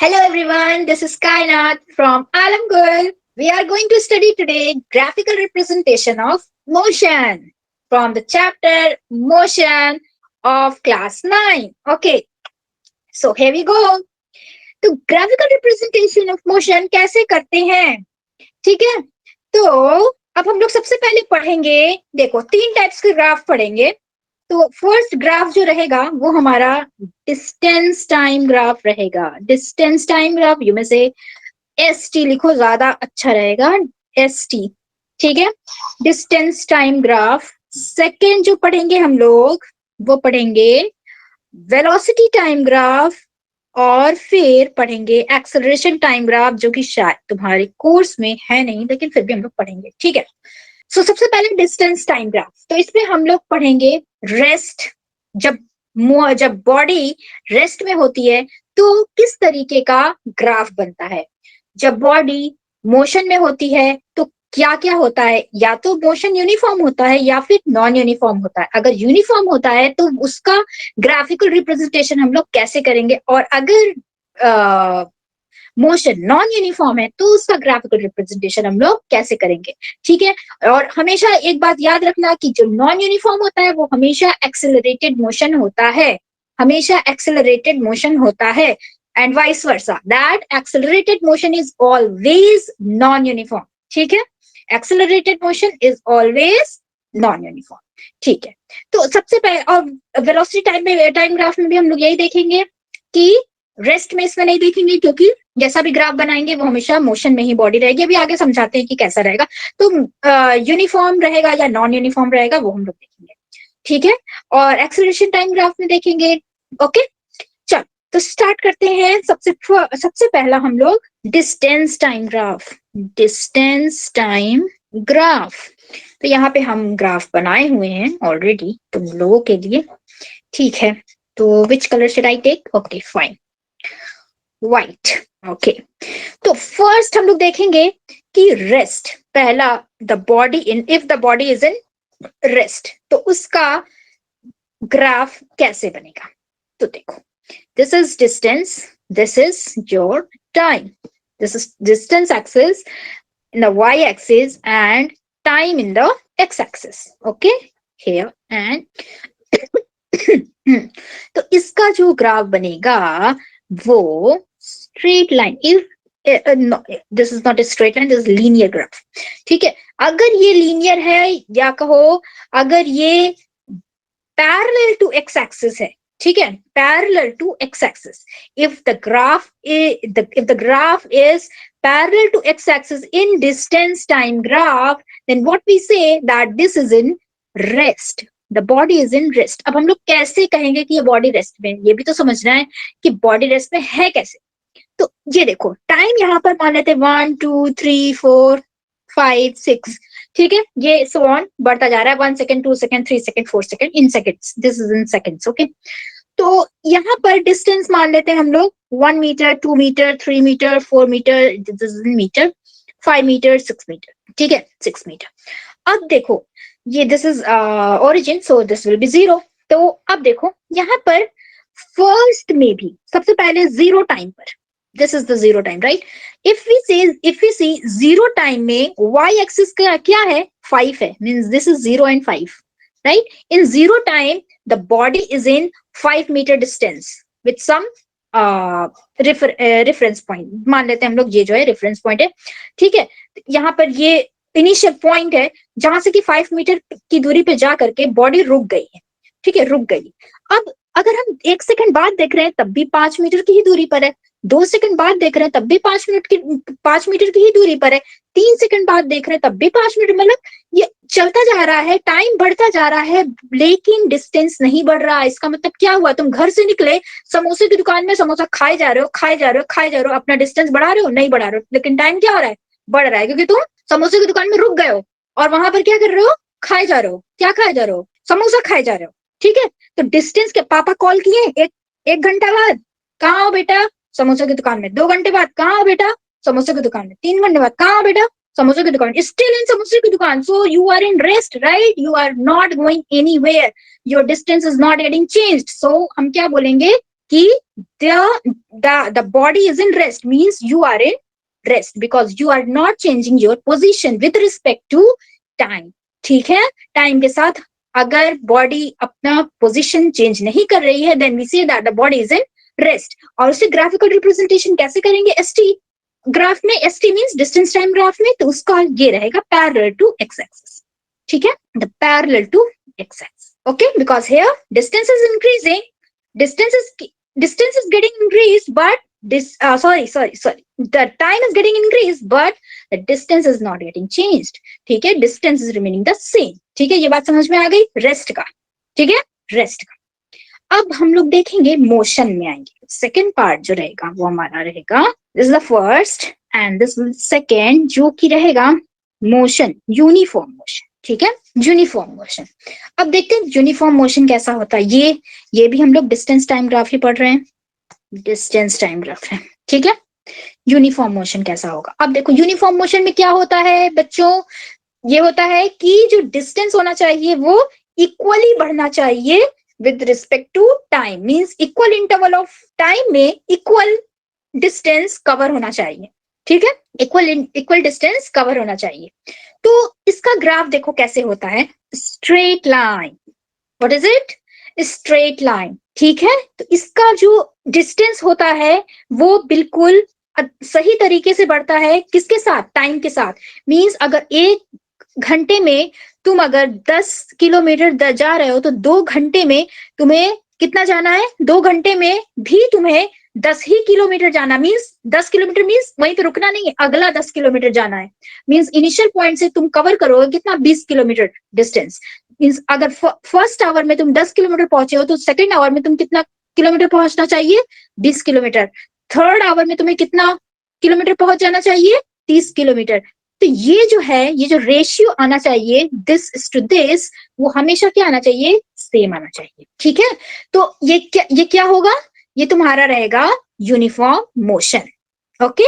Hello everyone, this is Kainat from Alamgul. We are going to study today graphical representation of motion from the chapter Motion of class 9. Okay, so here we go. तो graphical representation of motion कैसे करते हैं? ठीक है, तो अब हम लोग सबसे पहले पढ़ेंगे, देखो तीन टाइप्स के ग्राफ पढ़ेंगे। तो फर्स्ट ग्राफ जो रहेगा वो हमारा डिस्टेंस टाइम ग्राफ रहेगा। डिस्टेंस टाइम ग्राफ यू में से एस टी लिखो, ज्यादा अच्छा रहेगा, एस टी। ठीक है, डिस्टेंस टाइम ग्राफ। सेकेंड जो पढ़ेंगे हम लोग वो पढ़ेंगे वेलोसिटी टाइम ग्राफ, और फिर पढ़ेंगे एक्सेलरेशन टाइम ग्राफ, जो कि शायद तुम्हारे कोर्स में है नहीं, लेकिन फिर भी हम लोग पढ़ेंगे। ठीक है, सो सबसे पहले डिस्टेंस टाइम ग्राफ। तो इसमें हम लोग पढ़ेंगे रेस्ट, जब जब बॉडी रेस्ट में होती है तो किस तरीके का ग्राफ बनता है। जब बॉडी मोशन में होती है तो क्या क्या होता है, या तो मोशन यूनिफॉर्म होता है या फिर नॉन यूनिफॉर्म होता है। अगर यूनिफॉर्म होता है तो उसका ग्राफिकल रिप्रेजेंटेशन हम लोग कैसे करेंगे, और अगर मोशन नॉन यूनिफॉर्म है तो उसका ग्राफिकल रिप्रेजेंटेशन हम लोग कैसे करेंगे। ठीक है, और हमेशा एक बात याद रखना कि जो नॉन यूनिफॉर्म होता है वो हमेशा एक्सेलरेटेड मोशन होता है, हमेशा एक्सेलरेटेड मोशन होता है, and vice versa, that accelerated motion is always non uniform. ठीक है, accelerated motion is always non uniform. ठीक है, तो सबसे पहले, और वेलोसिटी टाइम ग्राफ में भी हम लोग यही देखेंगे कि रेस्ट में इसमें नहीं देखेंगे, क्योंकि जैसा भी ग्राफ बनाएंगे वो हमेशा मोशन में ही बॉडी रहेगी। अभी आगे समझाते हैं कि कैसा रहेगा। तो यूनिफॉर्म रहेगा या नॉन यूनिफॉर्म रहेगा वो हम लोग देखेंगे। ठीक है, और एक्सेलरेशन टाइम ग्राफ में देखेंगे। ओके, चल तो स्टार्ट करते हैं। सबसे पहला हम लोग distance time graph. Distance time graph, तो यहाँ पे हम ग्राफ बनाए हुए हैं ऑलरेडी तुम लोगों के लिए। ठीक है, तो which colour should I take? Okay fine, white. Okay, तो फर्स्ट हम लोग देखेंगे कि रेस्ट, पहला the body in, if the body is in rest तो उसका ग्राफ कैसे बनेगा। तो देखो, this is distance, this is your time, this is distance axis in the y axis and time in the x axis. Okay, here and तो इसका जो graph बनेगा वो straight line, if this is not a straight line, this is linear graph. ठीक है, अगर ये linear है, या कहो अगर ये पैरेलल टू एक्स एक्सिस है, ठीक है, parallel to x axis, if the graph is parallel to x-axis in distance time graph, then what we say that this is in rest. The body is in rest. अब हम लोग कैसे कहेंगे कि ये बॉडी रेस्ट में, ये भी तो समझना है कि बॉडी रेस्ट में है कैसे। तो ये देखो, टाइम यहाँ पर मान लेते 1 2 3 4 5 6, ठीक है, ये सो ऑन बढ़ता जा रहा है, 1 second 2 second 3 second 4 second, in seconds, this is in seconds. Okay, तो यहाँ पर डिस्टेंस मान लेते हैं हम लोग 1 metre 2 metre 3 metre 4 metre, metre 5 metre 6 metre. ठीक है, 6 मीटर। अब देखो, ये this is origin, so this will be 0। तो अब देखो यहाँ पर फर्स्ट में भी सबसे पहले जीरो टाइम पर, this is the zero time, right. If we see zero time में y एक्सिस का क्या है, 5 है, means this is 0 and 5, right? In zero time, the body is in 5 meter distance with some reference point. मान लेते हैं हम लोग ये जो है रेफरेंस पॉइंट है। ठीक है, यहाँ पर ये इनिशियल पॉइंट है जहां से कि 5 मीटर की दूरी पे जा करके बॉडी रुक गई है। ठीक है, रुक गई। अब अगर हम 1 सेकंड बाद देख रहे हैं तब भी 5 मीटर की ही दूरी पर है, 2 सेकंड बाद देख रहे हैं तब भी 5 मीटर की ही दूरी पर है, 3 सेकंड बाद देख रहे हैं तब भी 5 मीटर, मतलब ये चलता जा रहा है, टाइम बढ़ता जा रहा है, लेकिन डिस्टेंस नहीं बढ़ रहा। इसका मतलब क्या हुआ, तुम घर से निकले, समोसे की दुकान में समोसा खाए जा रहे हो, खाए जा रहे हो, खाए जा रहे हो, अपना डिस्टेंस बढ़ा रहे हो, नहीं बढ़ा रहे हो, लेकिन टाइम क्या हो रहा है, बढ़ रहा है, क्योंकि तुम समोसे की दुकान में रुक गए हो और वहां पर क्या कर रहे हो, खाए जा रहे हो। क्या खाए जा रहे हो, समोसा खाए जा रहे हो। ठीक है, तो डिस्टेंस के पापा कॉल किए एक घंटा बाद, कहाँ हो बेटा, समोसे की दुकान में। 2 घंटे बाद, कहाँ हो बेटा, समोसे की दुकान में। 3 घंटे बाद, कहाँ हो बेटा, समोसे की दुकान, स्टिल इन समोसे की दुकान। So you are in rest, right, you are not going anywhere, your distance is not getting changed. So हम क्या बोलेंगे कि the body is in rest means you are in rest because you are not changing your position with respect to time. ठीक है, time के साथ अगर body अपना पोजीशन चेंज नहीं कर रही है then we say that the body is in rest. और उसे ग्राफिकल रिप्रेजेंटेशन कैसे करेंगे? एसटी ग्राफ में. ST means distance time graph में, तो उसका ये रहेगा पैरेलल टू एक्स एक्सिस. ठीक है, the parallel to x axis. Okay, because here distance is increasing, distance is getting increased but the time is getting increased but the distance is not getting changed. ठीक है, distance is remaining the same. ठीक है, ये बात समझ में आ गई rest का. ठीक है, रेस्ट का. अब हम लोग देखेंगे मोशन में आएंगे. सेकेंड पार्ट जो रहेगा वो हमारा रहेगा, this is the first and this second, जो कि रहेगा मोशन, यूनिफॉर्म मोशन. ठीक है, यूनिफॉर्म मोशन. अब देखते हैं यूनिफॉर्म मोशन कैसा होता है. ये भी हम लोग डिस्टेंस टाइम ग्राफ ही पढ़ रहे हैं, डिस्टेंस टाइम ग्राफ है. ठीक है, यूनिफॉर्म मोशन कैसा होगा. अब देखो यूनिफॉर्म मोशन में क्या होता है बच्चों, ये होता है कि जो डिस्टेंस होना चाहिए वो इक्वली बढ़ना चाहिए with respect to time. Means equal interval of time में इक्वल डिस्टेंस कवर होना चाहिए. ठीक है, इक्वल डिस्टेंस कवर होना चाहिए. तो इसका ग्राफ देखो कैसे होता है, straight line. What is it? Straight line. ठीक है, तो इसका जो डिस्टेंस होता है वो बिल्कुल सही तरीके से बढ़ता है. किसके साथ? टाइम के साथ. मींस अगर 1 घंटे में तुम अगर 10 किलोमीटर जा रहे हो तो 2 घंटे में तुम्हें कितना जाना है? 2 घंटे में भी तुम्हें 10 ही किलोमीटर जाना. मींस 10 किलोमीटर मींस वहीं पे रुकना नहीं है, अगला 10 किलोमीटर जाना है. मींस इनिशियल पॉइंट से तुम कवर करोगे कितना? 20 किलोमीटर डिस्टेंस. मींस अगर फर्स्ट आवर में तुम 10 किलोमीटर पहुंचे हो तो सेकेंड आवर में तुम कितना किलोमीटर पहुंचना चाहिए? 20 किलोमीटर. थर्ड आवर में तुम्हें कितना किलोमीटर पहुंच जाना चाहिए? 30 किलोमीटर. तो ये जो है, ये जो रेशियो आना चाहिए दिस टू दिस, वो हमेशा क्या आना चाहिए? सेम आना चाहिए. ठीक है, तो ये क्या होगा? ये तुम्हारा रहेगा uniform motion. Okay,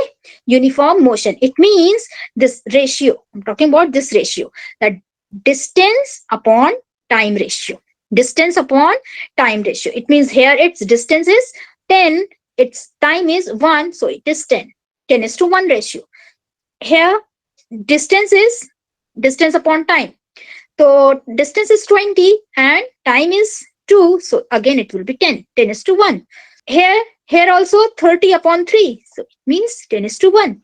uniform motion. It means this ratio, I am talking about this ratio, that distance upon time ratio. Distance upon time ratio. It means here its distance is 10, its time is 1, so it is 10. 10 is to 1 ratio. Here distance is distance upon time. So distance is 20 and time is 2, so again it will be 10. 10 is to 1. Here also 30 upon 3, so it means 10 is to 1.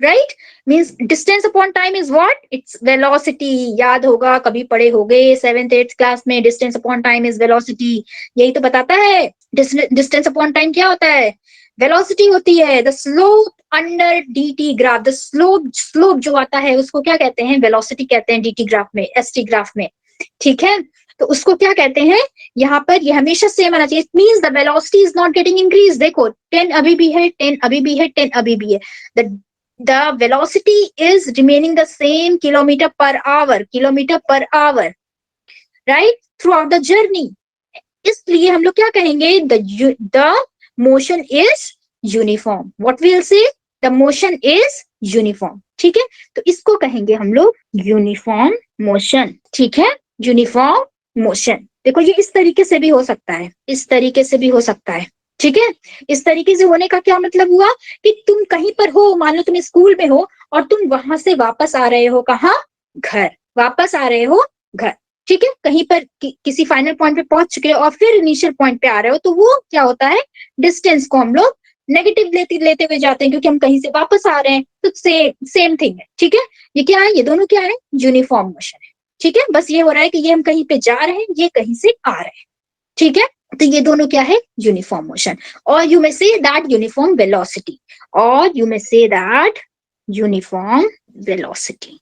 Right? Means distance upon time is what? It's velocity. याद होगा, कभी पढ़े होगे 7th 8th class में, distance upon time is velocity. यही तो बताता है. distance upon time क्या होता है? velocity होती है. the slope under dt graph, the slope जो आता है उसको क्या कहते हैं? velocity कहते हैं dt ग्राफ में, st ग्राफ में. ठीक है, तो उसको क्या कहते हैं? यहाँ पर ये हमेशा सेम आना चाहिए. It means the velocity is not getting increased. देखो 10 अभी भी है, 10 अभी भी है, 10 अभी भी है. The velocity is remaining the same kilometer per hour, right? Throughout the journey. इसलिए हम लोग क्या कहेंगे? The motion is uniform. What we'll say? The motion is uniform. ठीक है, तो इसको कहेंगे हम लोग यूनिफॉर्म मोशन. ठीक है, यूनिफॉर्म मोशन. देखो ये इस तरीके से भी हो सकता है, इस तरीके से भी हो सकता है. ठीक है, इस तरीके से होने का क्या मतलब हुआ कि तुम कहीं पर हो, मान लो तुम स्कूल में हो और तुम वहां से वापस आ रहे हो, कहाँ? घर. वापस आ रहे हो घर. ठीक है, कहीं पर किसी फाइनल पॉइंट पे पहुंच चुके हो और फिर इनिशियल पॉइंट पे आ रहे हो, तो वो क्या होता है? डिस्टेंस को हम लोग नेगेटिव लेते हुए जाते हैं क्योंकि हम कहीं से वापस आ रहे हैं. तो सेम थिंग है. ठीक है, ये क्या है? ये दोनों क्या है? यूनिफॉर्म मोशन है. ठीक है, बस ये हो रहा है कि ये हम कहीं पे जा रहे हैं, ये कहीं से आ रहे हैं. ठीक है, तो ये दोनों क्या है? Uniform motion. और you may say that uniform velocity, और you may say that uniform velocity.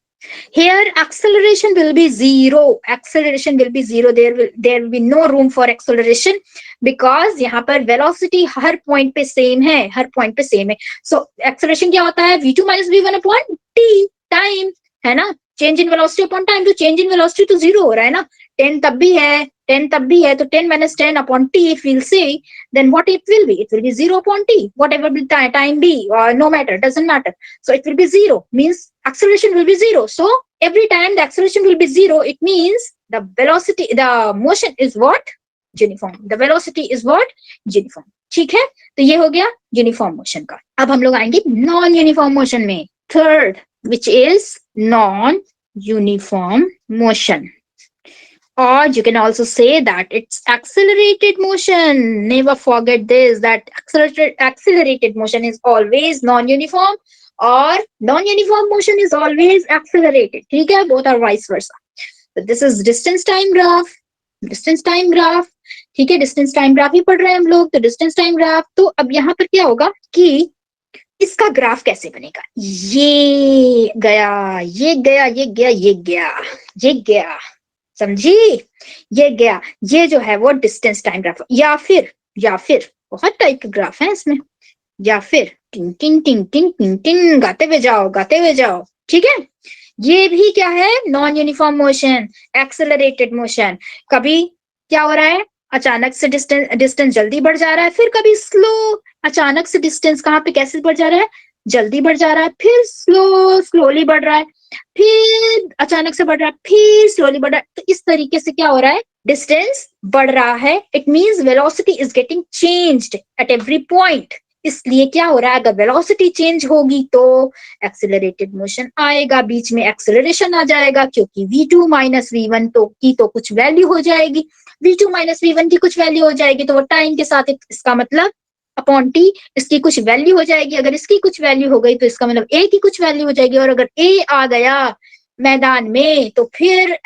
Here acceleration will be zero. Acceleration will be zero. There will be no room for acceleration because यहाँ पर velocity हर point पे same है, हर point पे same है. So acceleration क्या होता है? v2 minus v1 upon t time, है ना? Change in velocity upon time. तो change in velocity तो zero हो रहा है ना? 10 तब भी है, 10 तब भी है, तो 10 minus 10 upon t if we'll say, then what it will be? It will be 0 upon t, whatever will time be, no matter, doesn't matter. So it will be 0, means acceleration will be 0. So every time the acceleration will be 0, it means the velocity, the motion is what? Uniform. The velocity is what? Uniform. ठीक है, तो ये हो गया uniform motion का। अब हम लोग आएंगे नॉन यूनिफॉर्म मोशन में, third which is non uniform motion, or you can also say that it's accelerated motion. Never forget this, that accelerated motion is always non-uniform, or non-uniform motion is always accelerated. ठीक है, both are vice versa. So this is distance time graph. Distance time graph, ठीक है, distance time graph ही पढ़ रहे हैं हम लोग, तो डिस्टेंस टाइम ग्राफ। तो अब यहाँ पर क्या होगा कि इसका ग्राफ कैसे बनेगा, ये गया, ये गया, ये गया, ये गया, ये गया, समझी, ये गया, ये जो है वो डिस्टेंस टाइम ग्राफ, या फिर बहुत टाइप के ग्राफ है इसमें, या फिर टिंग टिंग टिंग टिंग टिंग टिंग, गाते हुए जाओ, गाते हुए जाओ, ठीक है। ये भी क्या है, non uniform motion, accelerated motion. कभी क्या हो रहा है, अचानक से डिस्टेंस जल्दी बढ़ जा रहा है, फिर कभी स्लो, अचानक से डिस्टेंस कहाँ पे कैसे बढ़ जा रहा है, जल्दी बढ़ जा रहा है, फिर स्लोली बढ़ रहा है, फिर अचानक से बढ़ रहा है, फिर स्लोली बढ़ रहा है। तो इस तरीके से क्या हो रहा है, डिस्टेंस बढ़ रहा है, it means velocity is getting changed at every point. इसलिए क्या हो रहा है, अगर वेलोसिटी चेंज होगी तो एक्सेलरेटेड मोशन आएगा, बीच में एक्सेलरेशन आ जाएगा, क्योंकि v2 माइनस v1 की तो कुछ वैल्यू हो जाएगी, v2 माइनस v1 की कुछ वैल्यू हो जाएगी, तो वो टाइम के साथ इसका मतलब अपॉन टी, इसकी कुछ वैल्यू हो जाएगी, अगर इसकी कुछ वैल्यू हो गई तो इसका मतलब ए की कुछ वैल्यू हो जाएगी, और अगर ए आ गया मैदान में तो फिर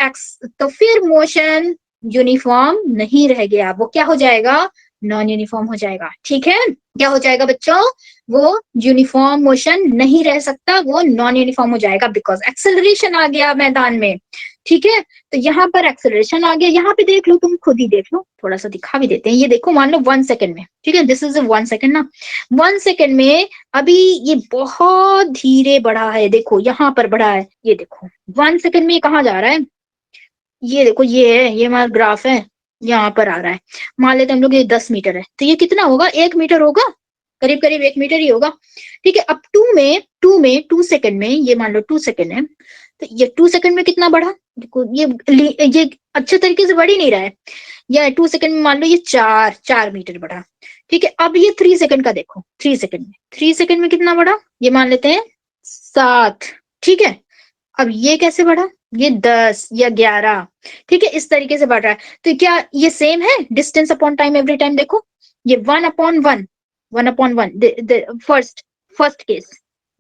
मोशन यूनिफॉर्म नहीं रह गया, वो क्या हो जाएगा, नॉन यूनिफॉर्म हो जाएगा। ठीक है, क्या हो जाएगा बच्चों, वो यूनिफॉर्म मोशन नहीं रह सकता, वो नॉन यूनिफॉर्म हो जाएगा, बिकॉज एक्सेलरेशन आ गया मैदान में। ठीक है, तो यहाँ पर एक्सेलरेशन आ गया, यहाँ पे देख लो, तुम खुद ही देख लो, थोड़ा सा दिखा भी देते हैं, ये देखो, मान लो 1 सेकेंड में, ठीक है, दिस इज 1 सेकेंड ना, 1 सेकेंड में अभी ये बहुत धीरे बढ़ा है, देखो यहाँ पर बढ़ा है, ये देखो 1 सेकेंड में कहाँ जा रहा है, ये देखो, ये है, ये हमारा ग्राफ है, यहाँ पर आ रहा है, मान लेते हम लोग ये 10 मीटर है, तो ये कितना होगा, 1 मीटर होगा, करीब करीब 1 मीटर ही होगा। ठीक है, अब 2 सेकंड में, ये मान लो 2 सेकंड है, तो ये 2 सेकंड में कितना बढ़ा, देखो ये अच्छे तरीके से बढ़ ही नहीं रहा है, या 2 सेकंड में मान लो ये 4 मीटर बढ़ा। ठीक है, अब ये 3 सेकंड का देखो, 3 सेकंड में कितना बढ़ा, ये मान लेते हैं 7। ठीक है, अब ये कैसे बढ़ा, ये 10 या 11। ठीक है, इस तरीके से बढ़ रहा है, तो क्या ये सेम है, distance upon time every time, देखो ये 1/1, फर्स्ट केस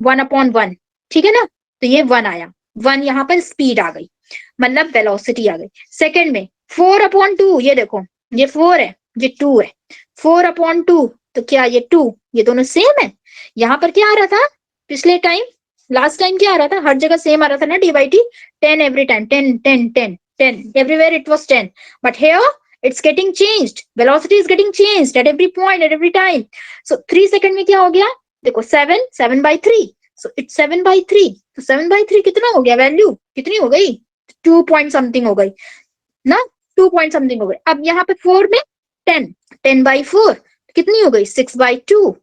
1/1, ठीक है ना, तो ये 1 आया, 1 यहाँ पर स्पीड आ गई, मतलब वेलोसिटी आ गई। सेकंड में 4/2, ये देखो, ये 4 है, ये 2 है, 4/2, तो क्या ये 2, ये दोनों सेम है। यहाँ पर क्या आ रहा था पिछले टाइम, लास्ट टाइम क्या आ रहा था, हर जगह सेम आ रहा था ना, डी/टी 10 every time, 10 everywhere it was 10, but here it's getting changed, velocity is getting changed at every point, at every time. So 3 second में क्या हो गया, देखो 7/3, so it's 7/3, तो 7/3 कितना हो गया, वैल्यू कितनी हो गई, 2 पॉइंट समथिंग हो गई ना, 2 पॉइंट समथिंग हो गई। अब यहाँ पे 4 में 10/4 कितनी हो गई, 6/2,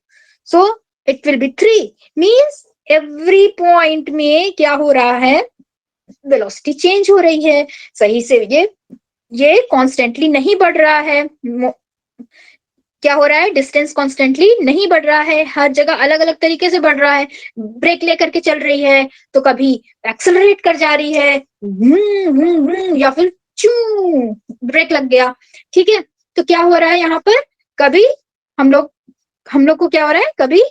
so it will be 3, means every point में क्या हो रहा है, वेलोसिटी चेंज हो रही है, सही से ये कॉन्स्टेंटली नहीं बढ़ रहा है, क्या हो रहा है, डिस्टेंस कॉन्स्टेंटली नहीं बढ़ रहा है, हर जगह अलग अलग तरीके से बढ़ रहा है, ब्रेक लेकर के चल रही है तो कभी एक्सेलरेट कर जा रही है, या फिर चू ब्रेक लग गया। ठीक है, तो क्या हो रहा है यहाँ पर, कभी हम लोग को क्या हो रहा है, कभी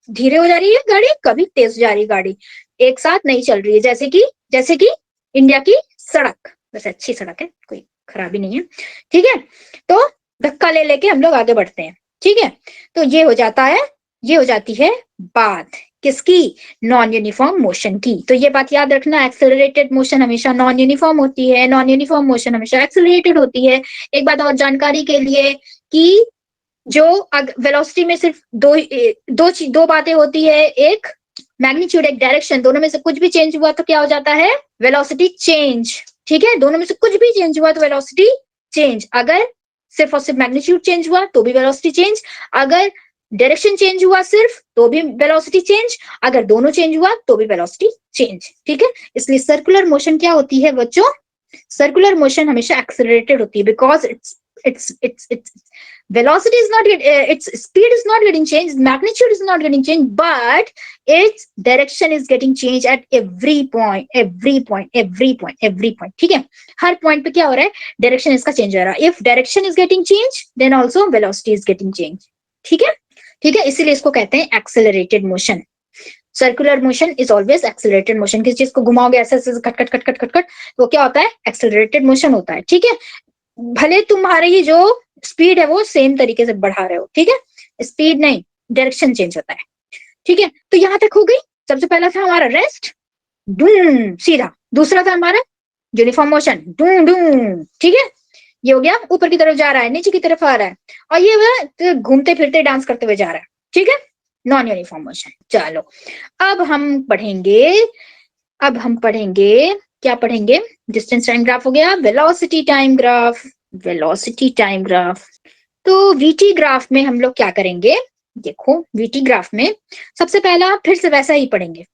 धीरे हो जा रही है गाड़ी, कभी तेज हो जा रही है गाड़ी, एक साथ नहीं चल रही है, जैसे कि इंडिया की सड़क, वैसे अच्छी सड़क है, कोई खराबी नहीं है। ठीक है, तो धक्का ले लेके हम लोग आगे बढ़ते हैं। ठीक है, तो ये हो जाती है बात किसकी, नॉन यूनिफॉर्म मोशन की। तो ये बात याद रखना, एक्सेलरेटेड मोशन हमेशा नॉन यूनिफॉर्म होती है, नॉन यूनिफॉर्म मोशन हमेशा एक्सेलरेटेड होती है। एक बात और जानकारी के लिए कि जो वेलोसिटी में सिर्फ दो बातें होती है, एक मैग्नीट्यूड, एक डायरेक्शन, दोनों में से कुछ भी चेंज हुआ तो क्या हो जाता है, वेलोसिटी चेंज। ठीक है, दोनों में से कुछ भी चेंज हुआ तो वेलोसिटी चेंज, अगर सिर्फ और सिर्फ मैग्नीट्यूड चेंज हुआ तो भी वेलोसिटी चेंज, अगर डायरेक्शन चेंज हुआ सिर्फ तो भी वेलोसिटी चेंज, अगर दोनों चेंज हुआ तो भी वेलोसिटी चेंज। ठीक है, इसलिए सर्कुलर मोशन क्या होती है बच्चों, सर्कुलर मोशन हमेशा एक्सेलरेटेड होती है, because it's its velocity is not its speed is not getting changed, magnitude is not getting changed, but its direction is getting changed at every point, every point. ठीक है, हर point पे क्या हो रहा है, डायरेक्शन इसका चेंज हो रहा है. If direction is getting change then also velocity is getting change. ठीक है, ठीक है, इसीलिए इसको कहते हैं accelerated motion. Circular motion is always accelerated motion. किसी चीज को घुमाओगे ऐसे ऐसे cut cut cut cut cut cut, तो क्या होता है, एक्सेलरेटेड मोशन होता है. ठीक है, भले तुम्हारी जो स्पीड है वो सेम तरीके से बढ़ा रहे हो. ठीक है, स्पीड नहीं, डायरेक्शन चेंज होता है. ठीक है, तो यहां तक हो गई. सबसे पहला था हमारा रेस्ट, डूम सीधा. दूसरा था हमारा यूनिफॉर्म मोशन, डूम डूम. ठीक है, ये हो गया, ऊपर की तरफ जा रहा है, नीचे की तरफ आ रहा है, और ये वह घूमते फिरते डांस करते हुए जा रहा है. ठीक है, नॉन यूनिफॉर्म मोशन. चलो अब हम पढ़ेंगे, क्या पढ़ेंगे, डिस्टेंस टाइम ग्राफ हो गया, velocity time graph, velocity time graph. तो वीटी ग्राफ में हम लोग क्या करेंगे, देखो वीटी ग्राफ में सबसे पहला फिर से वैसा ही पढ़ेंगे.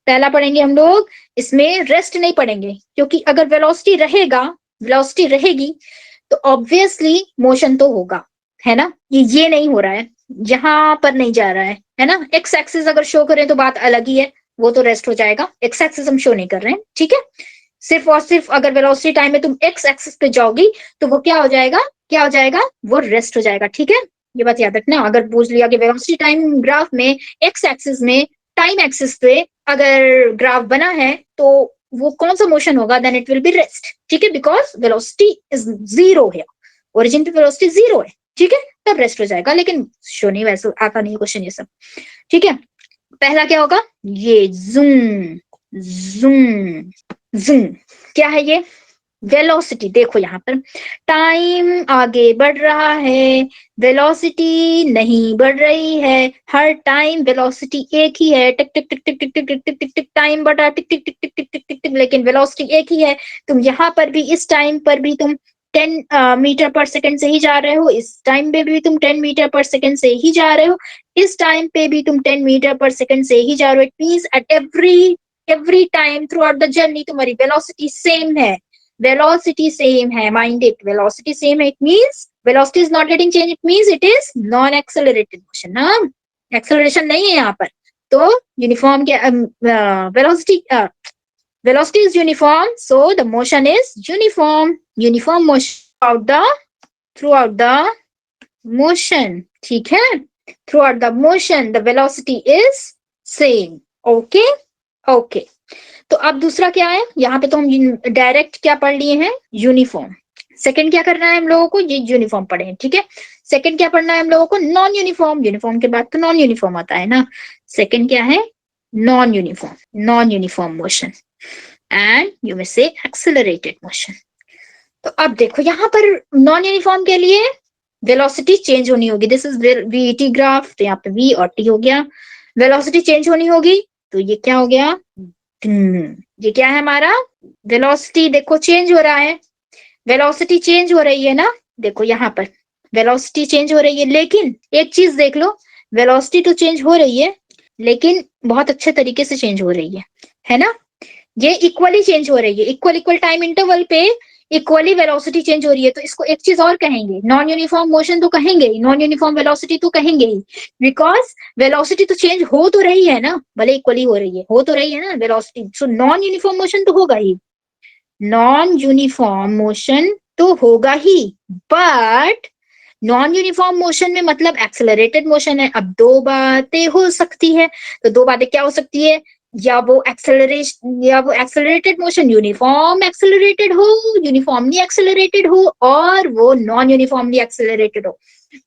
पहला पढ़ेंगे हम लोग, इसमें रेस्ट नहीं पढ़ेंगे, क्योंकि अगर वेलोसिटी रहेगी तो ऑब्वियसली मोशन तो होगा, है ना. ये नहीं हो रहा है, यहां पर नहीं जा रहा है ना. एक्स एक्सिस अगर शो करें तो बात अलग ही है, वो तो रेस्ट हो जाएगा. एक्स एक्सिस हम शो नहीं कर रहे हैं. ठीक है, सिर्फ और सिर्फ अगर वेलोसिटी टाइम में तुम एक्स एक्सिस पे जाओगी तो वो क्या हो जाएगा, वो रेस्ट हो जाएगा. ठीक है, ये बात याद रखना. अगर पूछ लिया कि वेलोसिटी टाइम ग्राफ में एक्स एक्सिस में टाइम एक्सिस पे अगर ग्राफ बना है तो वो कौन सा मोशन होगा, then it will be rest. ठीक है, बिकॉज वेलोसिटी इज जीरो है, ओरिजिन पे वेलोसिटी जीरो है. ठीक है, तब रेस्ट हो जाएगा, लेकिन शो नहीं, वैसे आता नहीं क्वेश्चन ये सब. ठीक है, पहला क्या होगा, ये जूम जूम जूम. क्या है ये, वेलोसिटी. देखो यहाँ पर टाइम आगे बढ़ रहा है, वेलोसिटी नहीं बढ़ रही है. हर टाइम वेलोसिटी एक ही है, टिक टिक टिक टिक टिक टिक टिक टिक टिक टिक, टाइम बढ़ा टिक टिक टिक टिक टिक टिक टिक टिक, लेकिन वेलोसिटी एक ही है. तुम यहाँ पर भी, इस टाइम पर भी तुम 10 मीटर पर सेकंड से ही जा रहे हो, इस टाइम पे भी तुम 10 मीटर पर सेकंड से ही जा रहे हो, इस टाइम पे भी तुम 10 मीटर पर सेकंड से ही जा रहे हो. It means at every time through out the journey तुम्हारी वेलोसिटी सेम है. वेलोसिटी सेम है, माइंड इट, वेलोसिटी सेम है. It means velocity is not getting change, it means it is non accelerated motion ना, acceleration नहीं है यहाँ पर. तो यूनिफॉर्म के velocity is uniform, so the motion is uniform motion throughout the motion. ठीक है, throughout the motion the velocity is same. okay. तो अब दूसरा क्या है, यहाँ पे तो हम डायरेक्ट क्या पढ़ लिए हैं, यूनिफॉर्म. सेकंड क्या करना है हम लोगों को, ये यूनिफॉर्म पढ़े हैं. ठीक है, सेकंड क्या पढ़ना है हम लोगों को, नॉन यूनिफॉर्म. यूनिफॉर्म के बाद तो नॉन यूनिफॉर्म आता है ना. सेकंड क्या है, non uniform motion, and you may से एक्सेलरेटेड मोशन. तो अब देखो यहाँ पर नॉन यूनिफॉर्म के लिए वेलोसिटी चेंज होनी होगी. दिस इज वीटी ग्राफ, तो यहाँ पे वी और टी हो गया. वेलोसिटी चेंज होनी होगी, तो ये क्या हो गया, ये क्या है हमारा, वेलोसिटी. देखो चेंज हो रहा है, वेलोसिटी चेंज हो रही है ना. देखो यहाँ पर वेलोसिटी चेंज हो रही है, लेकिन एक चीज देख लो, वेलोसिटी तो चेंज हो रही है लेकिन बहुत अच्छे तरीके से चेंज हो रही है ना. ये इक्वली चेंज हो रही है, इक्वल टाइम इंटरवल पे इक्वली वेलोसिटी चेंज हो रही है. तो इसको एक चीज और कहेंगे, नॉन यूनिफॉर्म मोशन तो कहेंगे ही, नॉन यूनिफॉर्म वेलोसिटी तो कहेंगे ही, बिकॉज वेलोसिटी तो चेंज हो तो रही है ना, भले इक्वली हो रही है, हो तो रही है ना velocity. So non uniform motion तो होगा ही, नॉन यूनिफॉर्म मोशन तो होगा ही, बट नॉन यूनिफॉर्म मोशन में मतलब एक्सेलरेटेड मोशन है. अब दो बातें हो सकती है, तो दो बातें क्या हो सकती है, या वो एक्सेलरेटेड मोशन यूनिफॉर्मली एक्सेलरेटेड हो, और वो नॉन यूनिफॉर्मली एक्सेलरेटेड हो.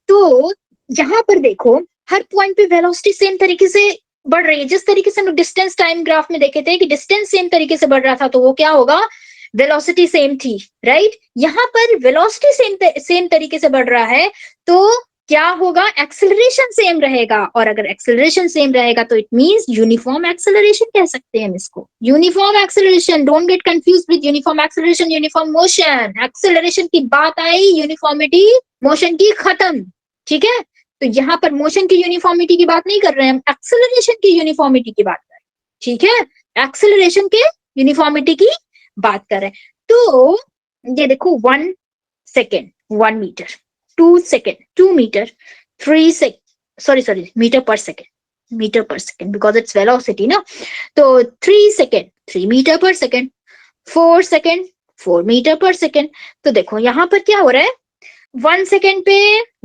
तो यहाँ पर देखो हर पॉइंट पे वेलोसिटी सेम तरीके से बढ़ रही है. जिस तरीके से हम डिस्टेंस टाइम ग्राफ में देखे थे कि डिस्टेंस सेम तरीके से बढ़ रहा था, तो वो क्या होगा, वेलोसिटी सेम थी, राइट. यहाँ पर वेलोसिटी सेम तरीके से बढ़ रहा है, तो क्या होगा, एक्सेलरेशन सेम रहेगा. और अगर एक्सेलरेशन सेम रहेगा तो इट मींस यूनिफॉर्म एक्सेलरेशन कह सकते हैं हम इसको, uniform acceleration. Don't get confuse with uniform acceleration, uniform motion. Acceleration की बात आई, यूनिफॉर्मिटी मोशन की खत्म. ठीक है, तो यहाँ पर मोशन की यूनिफॉर्मिटी की बात नहीं कर रहे हैं हम, एक्सेलरेशन की यूनिफॉर्मिटी की बात कर रहे हैं. ठीक है, एक्सेलरेशन के यूनिफॉर्मिटी की बात कर रहे हैं. तो ये देखो 1 second 1 metre, 2 second 2 metre, 3 sorry metre per second because it's velocity ना। तो 3 second 3 metre per second, 4 second 4 metre per second. तो देखो यहाँ पर क्या हो रहा है, 1 सेकेंड पे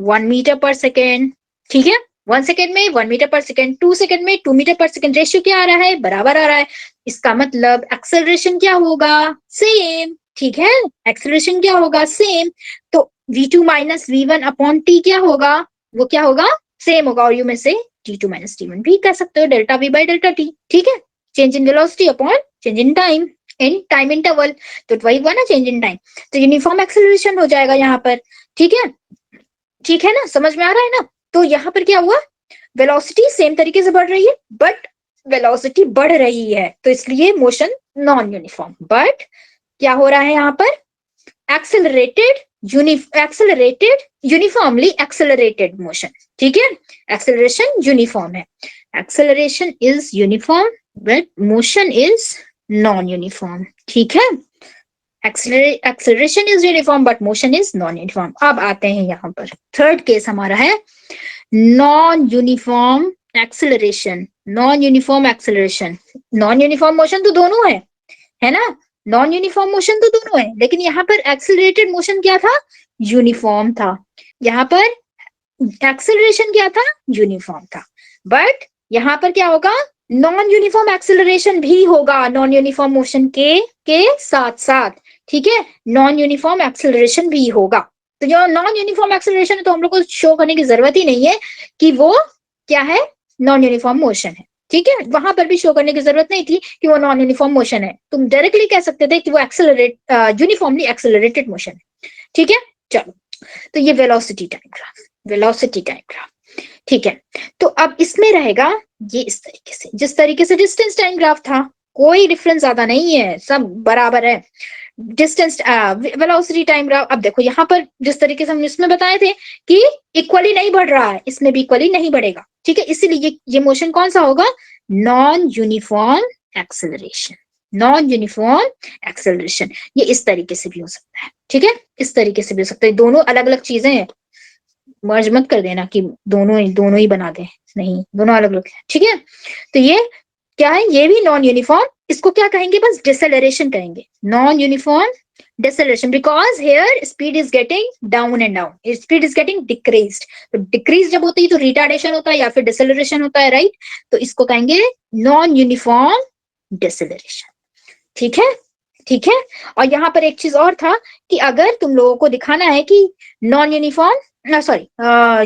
1 मीटर पर सेकेंड, ठीक है, 1 सेकेंड में 1 मीटर पर सेकेंड, 2 सेकेंड में 2 मीटर पर सेकेंड। रेशियो क्या आ रहा है, बराबर आ रहा है। इसका मतलब एक्सेलरेशन क्या होगा, सेम, ठीक है, एक्सेलरेशन क्या होगा, सेम। तो v2 minus v1 upon T क्या होगा, वो क्या होगा, सेम होगा। और यू में से t2 माइनस t1 भी कह सकते हो, delta v by delta t, ठीक है। Change in velocity upon change in time, in time interval, तो वही हुआ ना चेंज इन टाइम। तो यूनिफॉर्म एक्सेलरेशन हो जाएगा यहाँ पर, ठीक है, ठीक है ना, समझ में आ रहा है ना। तो यहाँ पर क्या हुआ, वेलोसिटी सेम तरीके से बढ़ रही है, बट वेलोसिटी बढ़ रही है तो इसलिए मोशन नॉन यूनिफॉर्म। बट क्या हो रहा है यहाँ पर, एक्सेलरेटेड यूनिफॉर्मली एक्सेलरेटेड मोशन, ठीक है, एक्सेलरेशन यूनिफॉर्म है, acceleration is uniform but motion is non uniform, ठीक है। Acceleration is uniform but motion is non uniform. अब आते हैं यहाँ पर, थर्ड केस हमारा है non uniform acceleration. Non uniform acceleration, non uniform motion तो दोनों है ना, नॉन यूनिफॉर्म मोशन तो दोनों है, लेकिन यहाँ पर एक्सेलरेटेड मोशन क्या था, यूनिफॉर्म था। यहाँ पर एक्सेलरेशन क्या था, यूनिफॉर्म था। बट यहाँ पर क्या होगा, नॉन यूनिफॉर्म एक्सेलरेशन भी होगा नॉन यूनिफॉर्म मोशन के साथ साथ, ठीक है, नॉन यूनिफॉर्म एक्सेलरेशन भी होगा। तो जो नॉन यूनिफॉर्म एक्सेलरेशन है तो हम लोग को शो करने की जरूरत ही नहीं है कि वो क्या है, नॉन यूनिफॉर्म मोशन है, ठीक है। वहां पर भी शो करने की जरूरत नहीं थी कि वो नॉन यूनिफॉर्म मोशन है, तुम डायरेक्टली कह सकते थे कि वो यूनिफॉर्मली एक्सेलरेटेड मोशन है, ठीक है। चलो, तो ये वेलोसिटी टाइम ग्राफ, ठीक है। तो अब इसमें रहेगा ये इस तरीके से, जिस तरीके से डिस्टेंस टाइम ग्राफ था, कोई डिफरेंस ज्यादा नहीं है, सब बराबर है। डिस्टेंस वेलोसिटी टाइम ग्राफ, अब देखो यहाँ पर जिस तरीके से हम इसमें बताए थे कि इक्वली नहीं बढ़ रहा है, इसमें भी इक्वली नहीं बढ़ेगा, ठीक है। इसीलिए ये मोशन कौन सा होगा, non uniform acceleration, non uniform acceleration. ये इस तरीके से भी हो सकता है, ठीक है, इस तरीके से भी हो सकता है। दोनों अलग अलग चीजें हैं, मर्ज मत कर देना कि दोनों ही बना दे, नहीं, दोनों अलग अलग, ठीक है। तो ये क्या है, ये भी नॉन यूनिफॉर्म, इसको क्या कहेंगे, बस डिसेलरेशन कहेंगे, non uniform deceleration, because here speed is getting down and down, speed is getting decreased. तो डिक्रीज जब होती है तो रिटार्डेशन होता है या फिर डिसेलरेशन होता है, राइट। तो इसको कहेंगे नॉन यूनिफॉर्म डिसेलरेशन, ठीक है, ठीक है। और यहाँ पर एक चीज और था कि अगर तुम लोगों को दिखाना है कि non uniform sorry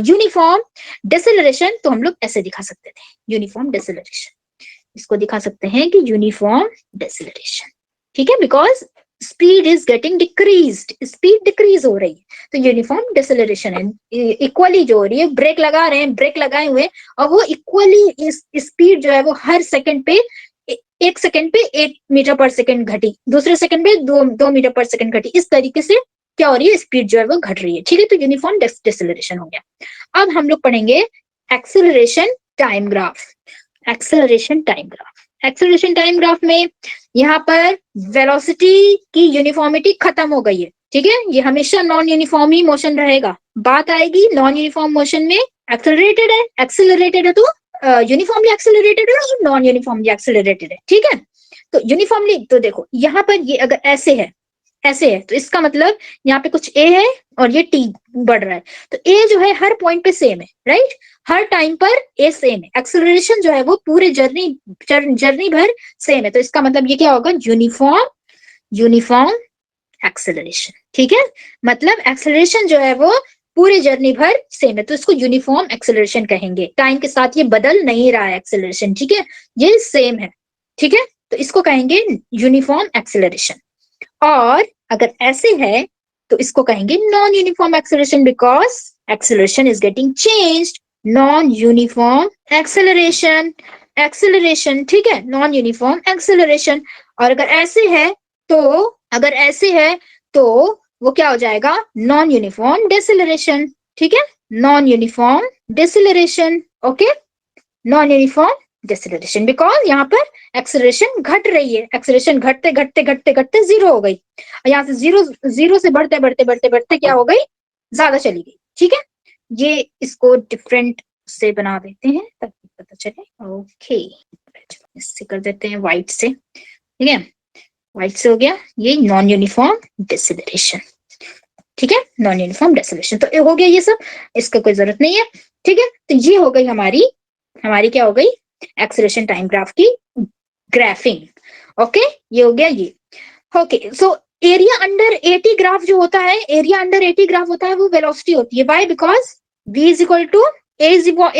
uniform deceleration, तो हम लोग ऐसे दिखा सकते थे, यूनिफॉर्म डिसेलरेशन, इसको दिखा सकते हैं कि यूनिफॉर्म डिसेलरेशन, ठीक है, because speed is getting decreased, speed decrease हो रही है, तो यूनिफॉर्म डिसेलरेशन है। इक्वली जो हो रही है, ब्रेक लगा रहे हैं, ब्रेक लगाए हुए, और वो इक्वली स्पीड जो है वो हर सेकंड पे, एक सेकंड पे 1 मीटर पर सेकंड घटी, दूसरे सेकंड पे 2 मीटर पर सेकंड घटी, इस तरीके से क्या हो रही है, स्पीड जो है वो घट रही है, ठीक है। तो यूनिफॉर्म डिसेलरेशन हो गया। अब हम लोग पढ़ेंगे acceleration time graph, acceleration time graph. Acceleration time graph में यहाँ पर वेलोसिटी की यूनिफॉर्मिटी खत्म हो गई है, ठीक है, ये हमेशा नॉन यूनिफॉर्म ही मोशन रहेगा। बात आएगी नॉन यूनिफॉर्म मोशन में, एक्सेलरेटेड है तो यूनिफॉर्मली एक्सेलरेटेड है और नॉन यूनिफॉर्मली एक्सेलरेटेड है, ठीक है। तो यूनिफॉर्मली, तो देखो यहाँ पर ये अगर ऐसे है तो इसका मतलब यहाँ पे कुछ ए है और ये टी बढ़ रहा है, तो ए जो है हर पॉइंट पे सेम है, राइट, हर टाइम पर ए सेम है, एक्सेलरेशन जो है वो पूरे जर्नी भर सेम है, तो इसका मतलब ये क्या होगा, यूनिफॉर्म एक्सेलरेशन, ठीक है। मतलब एक्सेलरेशन जो है वो पूरे जर्नी भर सेम है, तो इसको यूनिफॉर्म एक्सेलरेशन कहेंगे। टाइम के साथ ये बदल नहीं रहा है एक्सेलरेशन, ठीक है, ये सेम है, ठीक है, तो इसको कहेंगे यूनिफॉर्म एक्सेलरेशन। और अगर ऐसे है तो इसको कहेंगे non uniform acceleration, because acceleration is getting changed, non uniform acceleration, ठीक है, नॉन यूनिफॉर्म एक्सेलरेशन। और अगर ऐसे है तो वो क्या हो जाएगा, नॉन यूनिफॉर्म डिसेलरेशन, ठीक है, non uniform deceleration, okay, non uniform deceleration, because यहाँ पर एक्सेलरेशन घट रही है, एक्सेलरेशन घटते घटते घटते घटते जीरो हो गई, यहाँ से जीरो जीरो से बढ़ते बढ़ते बढ़ते बढ़ते क्या हो गई, ज्यादा चली गई। ठीक है, ये इसको डिफरेंट से बना देते हैं ताकि पता चले। ओके, इससे कर देते हैं व्हाइट से। ठीक है, व्हाइट से हो गया ये नॉन यूनिफॉर्म डिसेलरेशन। ठीक है, नॉन यूनिफॉर्म डिसेलरेशन तो हो गया ये सब, इसका कोई जरूरत नहीं है। ठीक है, तो ये हो गई हमारी क्या हो गई, एक्सेलरेशन टाइम ग्राफ की ग्राफिंग। ओके, ये हो गया ये। Okay, so area under 80 graph जो होता है, एरिया अंडर 80 ग्राफ होता है वो वेलोसिटी होती है। Why? Because v is equal to a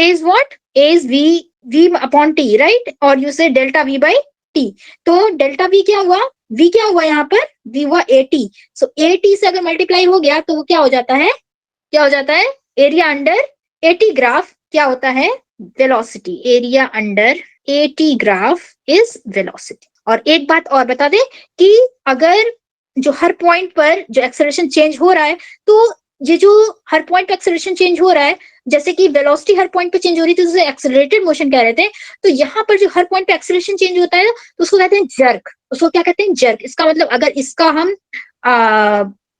is what? a is v upon t, right? और you say delta v by t। तो डेल्टा v क्या हुआ, v क्या हुआ यहाँ पर, v हुआ 80। सो 80 से अगर मल्टीप्लाई हो गया तो वो क्या हो जाता है, क्या हो जाता है, एरिया अंडर 80 ग्राफ क्या होता है, velocity. Area under 80 graph is velocity. और एक बात और बता दे कि अगर जो हर पॉइंट पर जो एक्सेलरेशन चेंज हो रहा है, तो ये जो हर पॉइंट पे एक्सेलरेशन चेंज हो रहा है, जैसे कि वेलोसिटी हर पॉइंट पे चेंज हो रही थी, उसे एक्सेलरेटेड मोशन कह रहे थे। तो यहाँ पर जो हर पॉइंट पे एक्सेलरेशन चेंज होता है तो उसको कहते हैं जर्क। उसको क्या कहते हैं, जर्क। इसका मतलब अगर इसका हम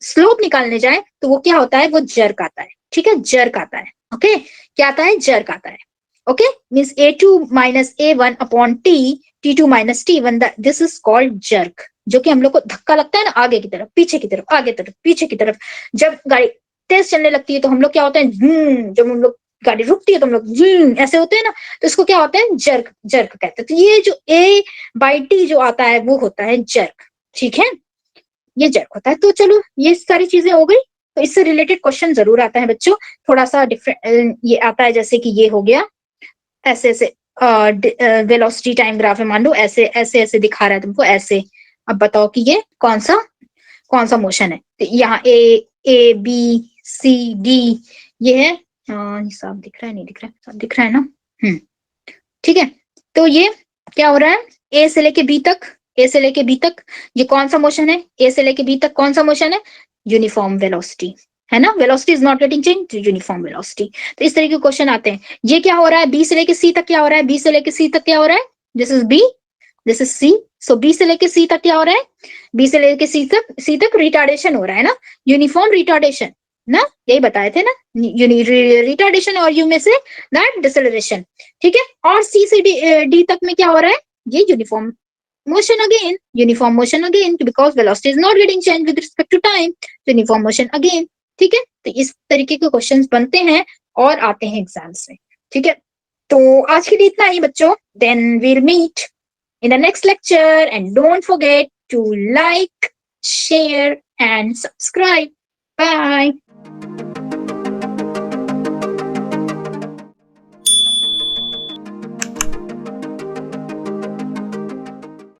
स्लोप निकालने जाए तो वो क्या होता है, वो जर्क आता है। ठीक है, जर्क आता है। ओके, क्या आता है, जर्क आता है। Okay, means a2 minus a1 upon t, t2 minus t1, this is called jerk. जो कि हम लोग को धक्का लगता है ना, आगे की तरफ, पीछे की तरफ, आगे तरफ, पीछे की तरफ। जब गाड़ी तेज चलने लगती है तो हम लोग क्या होते हैं, जब हम लोग गाड़ी रुकती है तो हम लोग ऐसे होते हैं ना, तो इसको क्या होता है, जर्क, जर्क कहते हैं। तो ये जो a बाई t जो आता है वो होता है जर्क। ठीक है, ये जर्क होता है। तो चलो ये सारी चीजें हो गई। तो इससे रिलेटेड क्वेश्चन जरूर आता है बच्चों, थोड़ा सा डिफरेंट ये आता है, जैसे कि ये हो गया ऐसे ऐसे वेलोसिटी टाइम ग्राफ है, मान लो ऐसे ऐसे ऐसे दिखा रहा है तुमको ऐसे। अब बताओ कि ये कौन सा मोशन है। तो यहाँ ए बी सी डी ये है, ये साफ दिख रहा है, नहीं दिख रहा है, साफ दिख रहा है ना। ठीक है, तो ये क्या हो रहा है, ए से लेके बी तक, ए से लेके बी तक ये कौन सा मोशन है, ए से लेके बी तक कौन सा मोशन है, यूनिफॉर्म वेलोसिटी है ना। Velocity is not getting change, uniform velocity. तो इस तरह के क्वेश्चन आते हैं। ये क्या हो रहा है, बी से लेके सी तक क्या हो रहा है, बी से लेके सी तक क्या हो रहा है, this is B, this is C. So B से लेके सी तक क्या हो रहा है, बी से लेके सी तक रिटार्डेशन हो रहा है ना, यूनिफॉर्म रिटार्डेशन ना, यही बताए थे ना, रिटार्डेशन, और यू में से दैट डिसेलरेशन। ठीक है, और सी से डी तक में क्या हो रहा है, ये uniform motion again, uniform motion again, because velocity is not getting changed with respect to time, uniform motion again। ठीक है, तो इस तरीके के क्वेश्चंस बनते हैं और आते हैं एग्जाम्स में। ठीक है, तो आज के लिए इतना ही बच्चों, then we'll meet in the next lecture and don't forget to like, share and subscribe. Bye.